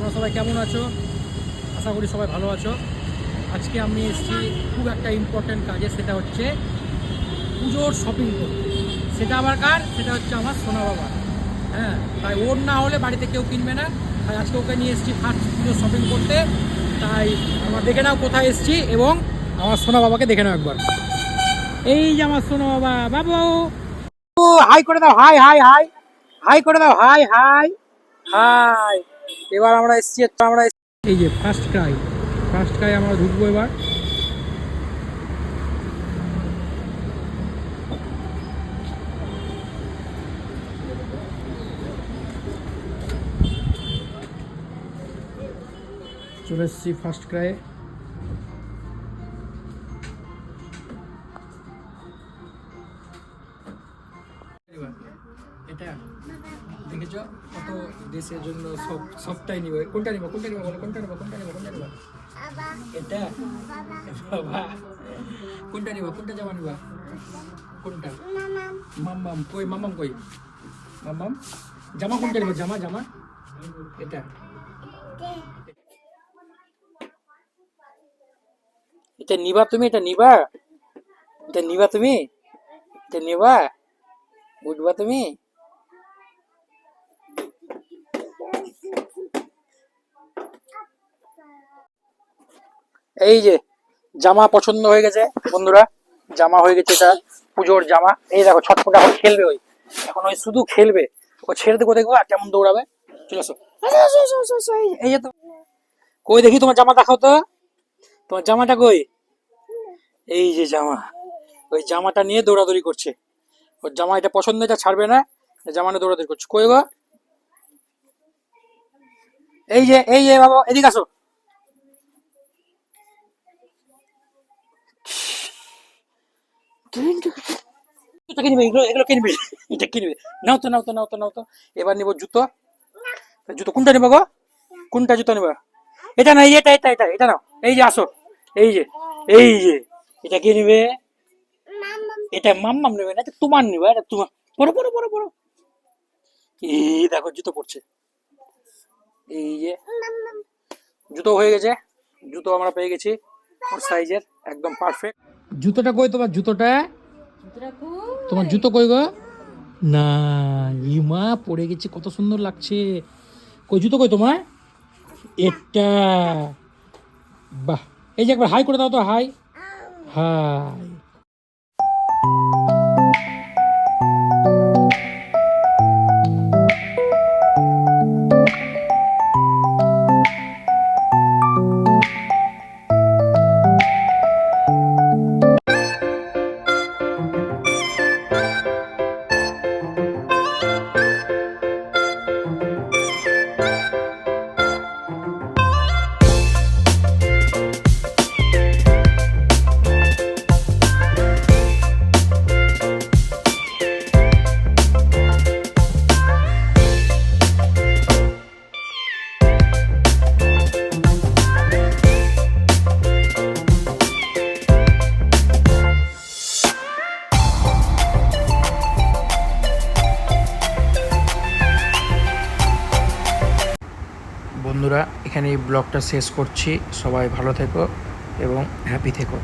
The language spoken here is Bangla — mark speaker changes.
Speaker 1: তোমরা সবাই কেমন আছো? আশা করি সবাই ভালো আছো। আজকে আমি এসেছি খুব একটা ইম্পর্ট্যান্ট কাজে, সেটা হচ্ছে পুজোর শপিং করতে। সেটা আবার কার? সেটা হচ্ছে আমার সোনা বাবা। হ্যাঁ, তাই ওর না হলে বাড়িতে কেউ কিনবে না। তাই আজকে ওকে নিয়ে এসেছি ফার্স্ট পুজোর শপিং করতে। তাই আমরা দেখে নাও কোথায় এসেছি এবং আমার সোনা বাবাকে দেখে নাও একবার। এই যে আমার সোনা বাবা, বাবু হাই করে দাও, হাই হাই হাই হাই করে দাও, হাই হাই হাই। এবার আমরা এসেছি, এই যে ফার্স্ট ক্রাই আমরা ঢুকবো এবার। চলে এসেছি ফার্স্ট ক্রাই। এটা দেখেছো কত দেশের জন্য সবটাই নিবে। কোনটা নিবো বলো, কোনটা নিবো? এটা বাবা, কোনটা নিবো? কোনটা জামা নিবা? কোনটা? মাম্মাম কই? মাম্মাম জামা কোনটা নিবো? জামা এটা এটা নিবা তুমি? এটা নিবা তুমি? এটা নিবা? উঠবা তুমি? এই যে জামা পছন্দ হয়ে গেছে বন্ধুরা, জামা হয়ে গেছে, এটা পুজোর জামা। এই দেখো ছটফট এখন খেলবে, এখন শুধু খেলবে। ও ছেড়ে দেবো, দেখবো আর কেমন দৌড়াবে। চলে আসো। এই যে তো, কই দেখি তোমার জামা, দেখাও তো তোমার জামাটা কই। এই যে জামা, ওই জামাটা নিয়ে দৌড়াদৌড়ি করছে। ওর জামা এটা পছন্দ, এটা ছাড়বে না, জামা নিয়ে দৌড়াদৌড়ি করছে। কই গো? এই যে বাবা, এদিকে আসো। এগুলো কিনবি? এটা কিনবি? নাও তো। এবার নিবো জুতো। কোনটা নিবো গো? কোনটা জুতো নিবা? এটা না, এটা নাও। এই যে আসো, এই যে এটা কি নিবে? এটা মাম্মাম নেবে না, এটা তোমার নিবে। এটা তোমার। পড়ো। এই দেখো জুতো পড়ছে। এই যে জুতো হয়ে গেছে, জুতো আমরা পেয়ে গেছি ওর সাইজের, একদম পারফেক্ট। জুতোটা কই তোমার? তোমার জুতো কই গো? না, ইমা পড়ে গেছে, কত সুন্দর লাগছে। কই জুতো কই তোমার? এটা বাহ। এই যে একবার হাই করে দাও তো, হাই হাই। বন্ধুরা, এখানে এই ব্লগটা শেষ করছি। সবাই ভালো থেকো এবং হ্যাপি থেকো।